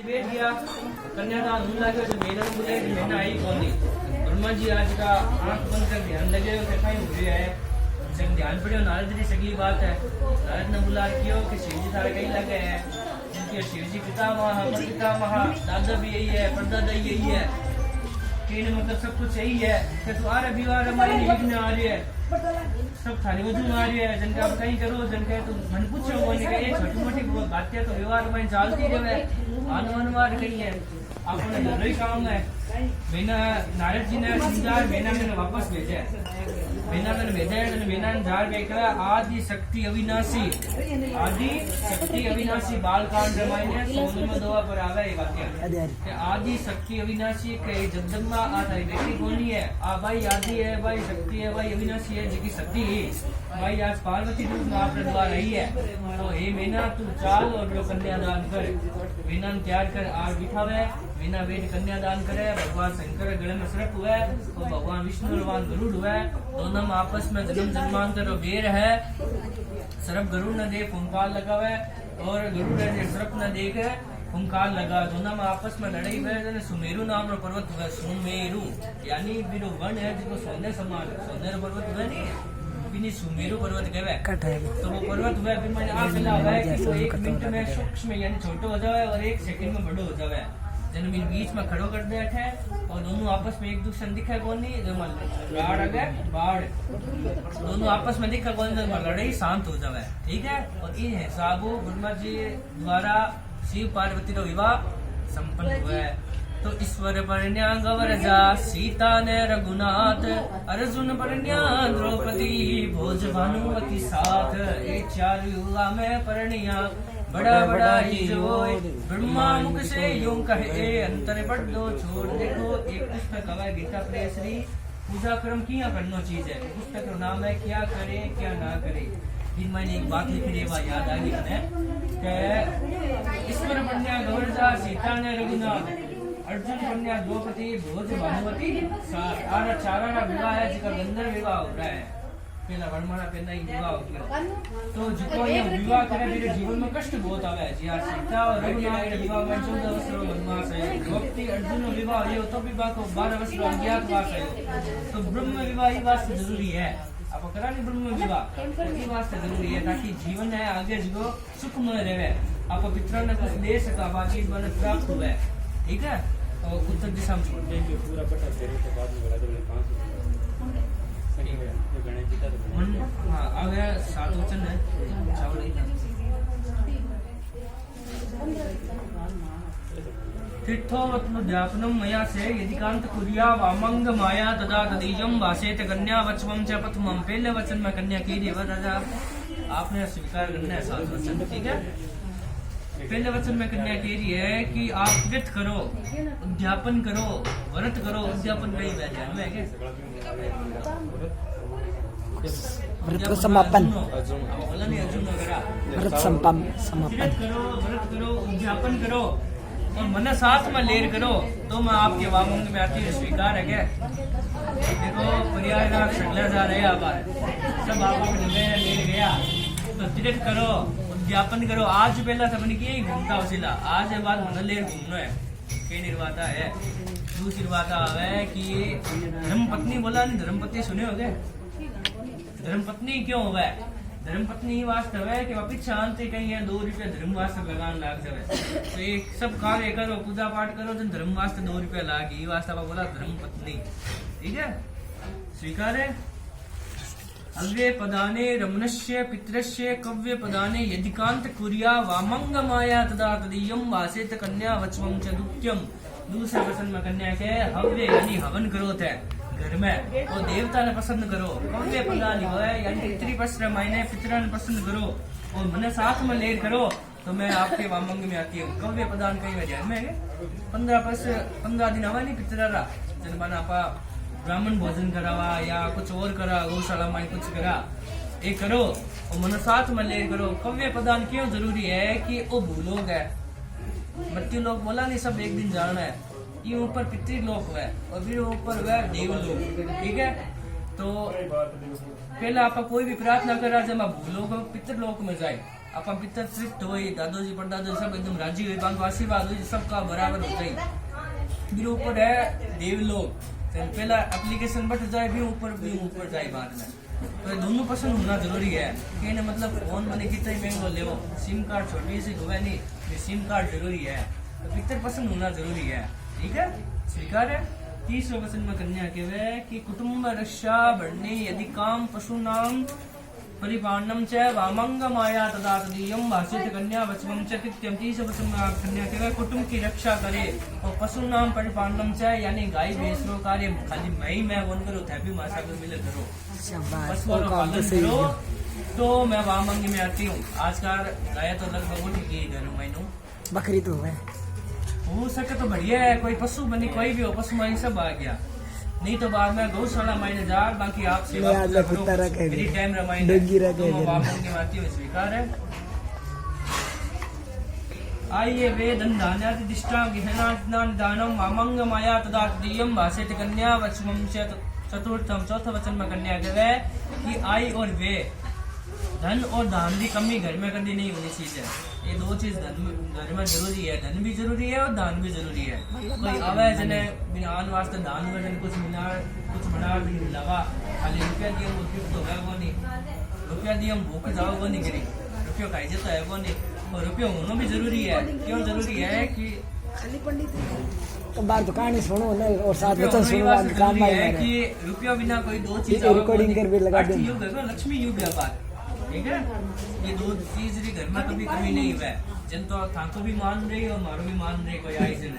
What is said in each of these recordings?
बैठ गया कन्यादान होने लगे तो मेरा बोले कि मैंने आई कौन नहीं ब्रह्मा जी आज का आंख बंद कर ध्यान लगे कहीं हो गया है जब ध्यान पड़े नारद जी से अगली बात है नारद ने बोला क्यों कि शिव जी सारे कहीं लगे हैं जिनके शिव जी पितामह पितामह दादा भी यही है परदादा यही है कि मतलब सब कुछ यही है कि तुम्हारा विवाह हमारी विघ्न आ रही है सब थाली वजू आ रही है जिनका आप कहीं करो जिनका तो मन पूछो एक छोटी मोटी बातें तो व्यवहार में चालती रहे अनुवार कहीं है आपने जरूरी काम है मैंने नारद जी ने समझा मैंने वापस भेजा मैंने भेजा मैंने जार देखा आदि शक्ति अविनाशी बालकांड रामायण 16 पर आवे ये वाक्य आदि शक्ति अविनाशी के जगदम्बा आ थारी बेटी कोनी है आ भाई आदि है भाई शक्ति है भाई अविनाशी है जिकी शक्ति भाई आज पार्वती रूप में आपने द्वार रही है तो हे मीना तू चाल और जो कन्यादान कर मीना तैयार कर आज बिठावे मीना वेद कन्यादान करे भगवान शंकर गले में सर्प हुआ तो भगवान विष्णु भगवान गरुड़ हुआ दोनों में आपस में जन्म जन्मांतर वेर है सर्प गरुड़ न देख ओंकार लगावे और गरुड़ ने सर्प न देख ओंकार लगा दोनों में आपस में लड़ाई हुए सुमेरु नाम रो पर्वत हुआ सुमेरु यानी बिरो वन है जिसको सोने समान सोने पर्वत हुआ नहीं सुमेरु पर्वत कहवे तो वो पर्वत हुआ फिर मैंने आप चला हुआ है कि वो 1 मिनट में सूक्ष्म यानी छोटो हो जाए और 1 सेकंड में बड़ो हो जाए जन बीच में खड़ो कर दिया है और दोनों आपस में एक दूसरे दिखा कौन नहीं जो बाढ़ आ गए बाढ़ दोनों आपस में दिखा कौन लड़ाई शांत हो जाए ठीक है और इन हिसाब ब्रह्मा जी द्वारा शिव पार्वती का विवाह संपन्न हुआ है तो ईश्वर परण्या गवरजा सीता ने रघुनाथ अर्जुन परण्या द्रौपदी भोज भानुमति साथ ये 4 युवा में परण्या बड़ा बड़ा ही जो ब्रह्मा मुख से यूं कहे अंतर पढ़ दो छोड़ देखो एक पुस्तक है गीता प्रेसरी पूजा कर्म किया करना चीज है पुस्तक का नाम है क्या करे क्या ना करे फिर मैंने एक बात लिखी है वह याद आ गई मैंने ईश्वर कन्या गौरजा सीता ने रघुनाथ अर्जुन कन्या द्रौपदी भोज भानुमति चारा विवाह है जिसका गंधर्व विवाह हो रहा है पहला वर्णमाला पहला ही विवाह हो गया तो जिसको ये विवाह करे मेरे जीवन में कष्ट बहुत आवे है जी हाँ सीता और रघुनाथ के विवाह में 14 वर्ष वनवास है द्रौपदी अर्जुन विवाह ये तो विवाह को 12 वर्ष अज्ञातवास है तो ब्रह्म विवाह ही वास्ते जरूरी है आप करा नहीं ब्रह्म विवाह ये वास्ते जरूरी है ताकि जीवन है आगे जो सुखमय रहे आप पितरों ने कुछ दे सका बाकी मन प्राप्त हुआ है ठीक है और उत्तर दिशा में छोड़ देंगे पूरा पटा तेरे के बाद में बड़ा जब 5 हाँ आगे 7 वचन है चावल तीर्थोवत्मध्यापनम मया से यदिकांत कुरिया वामंग माया तदा तदीयम वासेत कन्या वचमम च प्रथमम पहले वचन में कन्या की देव राजा आपने स्वीकार करना है 7 वचन ठीक है पहले वचन में कन्या कह रही है कि आप व्रत करो उद्यापन करो व्रत करो उद्यापन कहीं ध्यान में है क्या व्रत समापन बोला नहीं अर्जुन वगैरह व्रत समापन व्रत करो उद्यापन करो और मन साथ में लेर करो तो मैं आपके वामंग में आती है स्वीकार है क्या देखो प्रयागराज सगला जा रहे आप सब आपको लेर गया तो तीर्थ करो उद्यापन करो आज पहला सबने की ही घूमता वसीला आज बाद मन लेर घूमना है कई निर्वाता है दूसरी बात है कि धर्म पत्नी बोला नहीं धर्म पत्नी सुने हो गए धर्म पत्नी क्यों हुआ है धर्म पत्नी ही वास्तव है कि वापिस शांति कहीं है 2 रुपया धर्म वास्ते लगान लाग जाए तो एक सब कार्य करो पूजा पाठ करो तो धर्म वास्ते 2 रुपया लाग ये वास्ते बोला धर्म पत्नी ठीक है स्वीकार है अव्य पदाने रमणस्य पितरस्य कव्य पदाने यदिकांत कुरिया वामंग माया तदा तदीयम वासेत कन्या वचमं च दुत्यम दूसरे वचन में कन्या के हव्य यानी हवन करो थे घर में और देवता ने पसंद करो कव्य पदानी हो है यानी पितृ पश्र मायने पितरा ने पसंद करो और मन साथ में लेर करो तो मैं आपके वामंग में आती हूँ कव्य प्रदान कई ध्यान में 15 दिन आवा नहीं पितरा जन बना आपा ब्राह्मण भोजन करावा या कुछ और करा गौशाला में कुछ करा ये करो और मन साथ में ले करो कव्य प्रदान क्यों जरूरी है कि वो भूलोग है मृत्यु लोग बोला नहीं सब एक दिन जाना है ये ऊपर पितृलोक है और फिर ऊपर वह देवलोक ठीक है तो पहले आप कोई भी प्रार्थना करा जब आप भूलोग पितृलोक में जाए अपन पितर तृप्त हो, दादोजी परदादोजी सब एकदम राजी हुए, बांको आशीर्वाद हो, सबका बराबर हो जाए। फिर ऊपर है देवलोक, पहला एप्लीकेशन बट जाए भी ऊपर जाए बाद में, तो दोनों पसंद होना जरूरी है। कहने मतलब फोन बने कितना ही महंगो ले, सिम कार्ड छोटी सी हुआ नहीं, सिम कार्ड जरूरी है, तो पितर पसंद होना जरूरी है। ठीक है, स्वीकार है। तीसरे वचन में कन्या के वे कि कुटुंब रक्षा बढ़ने यदि काम पशु नाम परिपालनम च वामंग माया तदा तदीयम भाषित कन्या वचनम च कृत्यम। तीसरे वचन में आप कन्या के वे कुटुंब की रक्षा करे और पशु नाम परिपालनम च यानी गाय भैंस रो कार्य खाली मैं वन करो थे भी मासा को मिले करो, पशुओं का पालन करो, तो मैं वामंग में आती हूँ। आजकल गाय तो लगभग उठ गई घर में, बकरी तो है, हो सके तो बढ़िया है, कोई पशु बनी कोई भी हो, पशु माई सब आ गया, नहीं तो बाद में गौशाला मायने जा। बाकी आप सेवा करो, मेरी टाइम रमाइन स्वीकार है। आइए वे धन्याति दिष्टा गहना दानम वामंग माया तदा तदीयम भाषित कन्या वचमम चतुर्थम। चौथा वचन में कन्या कहे कि आई और वे धन और दान की कमी घर में कभी नहीं होनी चाहिए। ये दो चीज घर में जरूरी है, धन भी जरूरी है और दान भी जरूरी है। कोई आवे जने बिना वास्ते दान में जन कुछ बना भी लगा, खाली रुपया दिए वो तो है वो नहीं, रुपया दिए हम भूख जाओ वो नहीं करी, रुपया खाई जाता है वो नहीं, और रुपया होना भी जरूरी है। क्यों जरूरी है कि तो बात तो कहानी सुनो ना और साथ वचन सुनो, काम है कि रुपया बिना कोई दो चीज रिकॉर्डिंग कर भी लगा दे। युग है लक्ष्मी युग है बात, ठीक है। ये दो चीज घर में कभी कमी नहीं हुआ, जन तो थाको भी मान रही और मारो भी मान रही, कोई आई से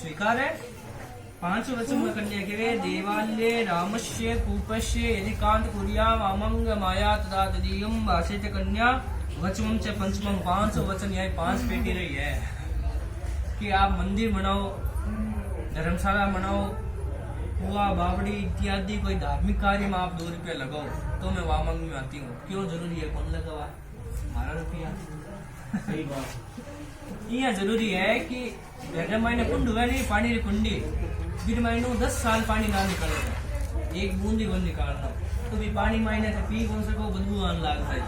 स्वीकार है। पांच वचन में कन्या के देवालय रामस्य कूपस्य यदि कांत कुरिया वामंग माया तदा तदीयम भाषित कन्या वचमम च पंचमम। 5 वचन यह 5 पेटी रही है कि आप मंदिर बनाओ, धर्मशाला बनाओ, कुआ बावड़ी इत्यादि कोई धार्मिक कार्य में आप 2 रुपया लगाओ तो मैं वामंग में आती हूँ। क्यों जरूरी है, कौन लगावा हमारा रुपया, सही बात। यह जरूरी है कि घर महीने कुंड हुआ नहीं पानी री कुंडी, फिर महीनों 10 साल पानी ना निकाले, एक बूंदी बन निकालना तो भी पानी महीने से पी कौन सको, बदबू आने लग जाए,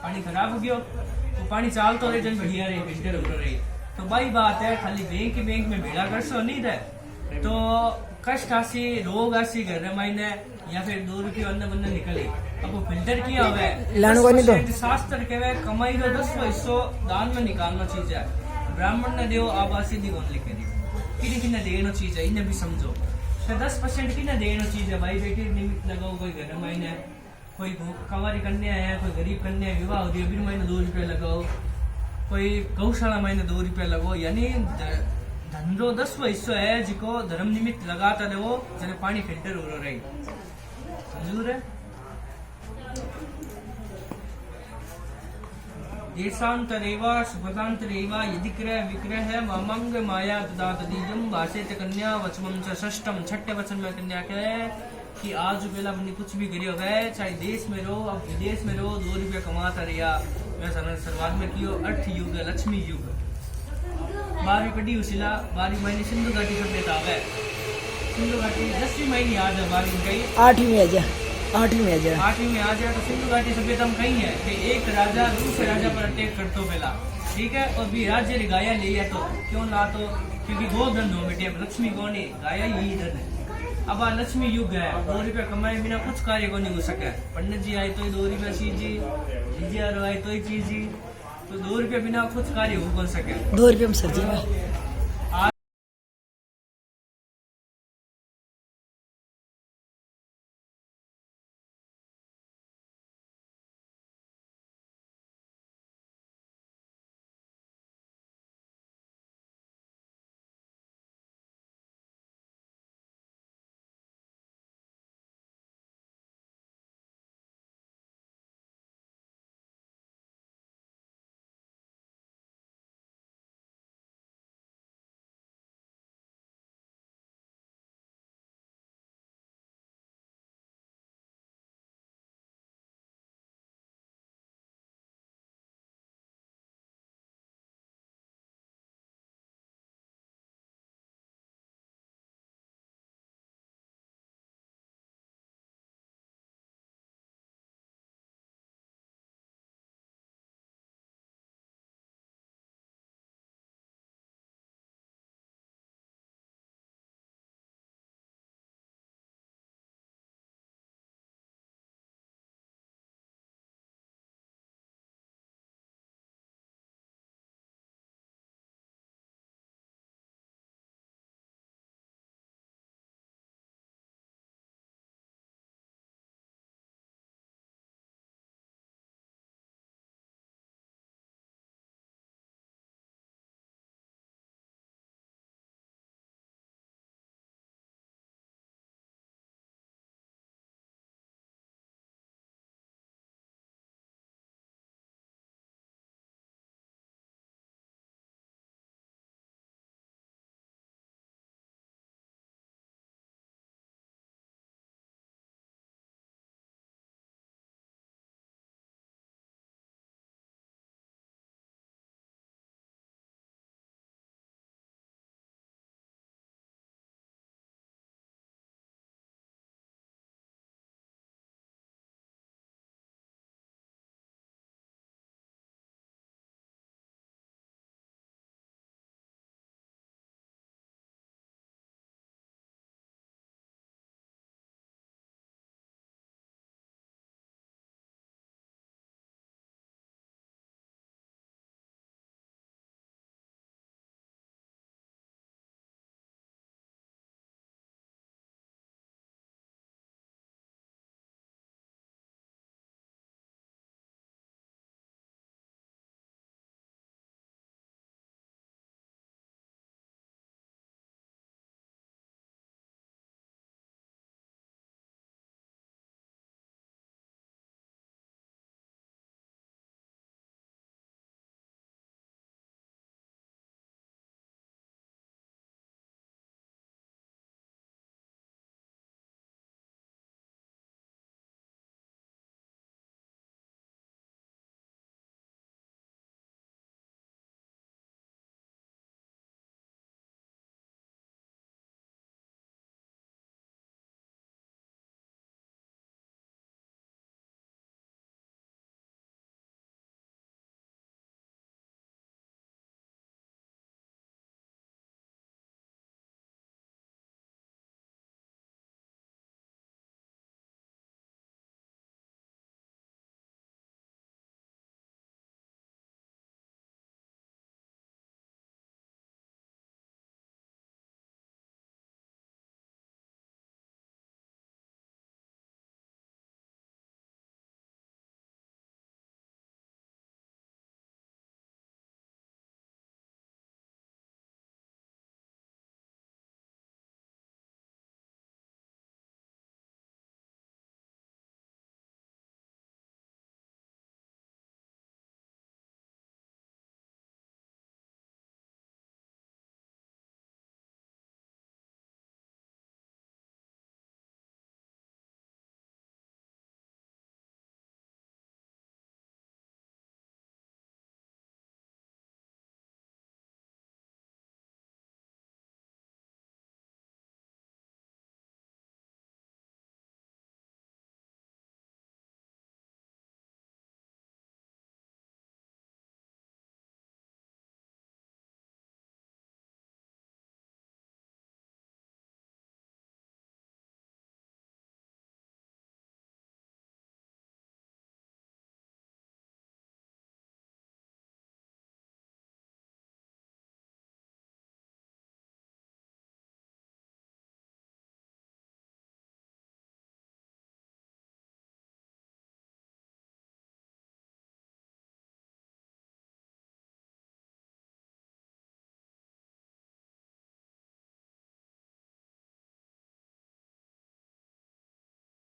पानी खराब हो गया तो पानी चाल तो रहे जन बढ़िया रही फिल्टर हो रही। तो भाई बात है खाली बैंक में भेड़ा कर सो नहीं रहे तो कष्ट आसी रोग आसी घर महीने या फिर 2 रुपये अन्न बन्न निकले, अब वो फिल्टर किया हुआ है। शास्त्र के कमाई का 10वां हिस्सों दान में निकालना चीज है। ब्राह्मण ने दो आबासी दी कौन लिखे दी कि किन्हें देना चीज है, इन्हें भी समझो। तो 10% किन्हें देना चीज है भाई, बेटी निमित्त लगाओ, कोई घर महीने कोई कंवारी कन्या है, कोई गरीब कन्या विवाह हो रही है, फिर महीने 2 रुपये लगाओ, कोई गौशाला महीने 2 रुपये लगाओ, यानी धंधो 10वां हिस्सों है जिको धर्म निमित्त लगाता रहो, जने पानी फिल्टर हो रही मंजूर है। देशांतरेवा सुभदांतरेवा यदि क्रय विक्रय है वामंग माया तदा तदीयम भाषित कन्या वचमम च षष्ठम। 6ठे वचन में कन्या कहे कि आज पहला बनी कुछ भी करियो गए, चाहे देश में रहो अब विदेश में रहो, 2 रुपया कमाता रहा। मैं शुरुआत में कियो अर्थ युग लक्ष्मी युग 12वीं पढ़ी उसिला 12वीं महीने सिंधु घाटी सभ्यता है, सिंधु घाटी 10वीं महीने आ जाए, 12वीं कही 8वीं में आ जाए, 8वीं में आ जाए, 8वीं में आ जाए। तो सिंधु घाटी सभ्यता में कही है कि एक राजा दूसरे राजा पर अटैक करतो पहला, ठीक है, और भी राज्य गाया ले तो क्यों ला तो क्योंकि गोधन हो बेटे, लक्ष्मी को नहीं गाया यही धन है। अब लक्ष्मी युग है, 2 रुपया कमाए बिना कुछ कार्य को नहीं हो सके। पंडित जी आए तो 2 रुपया चीजी, आए तो ही चीजी, तो 2 रुपया बिना कुछ कार्य हो कौन सके। 2 रुपये में सर जी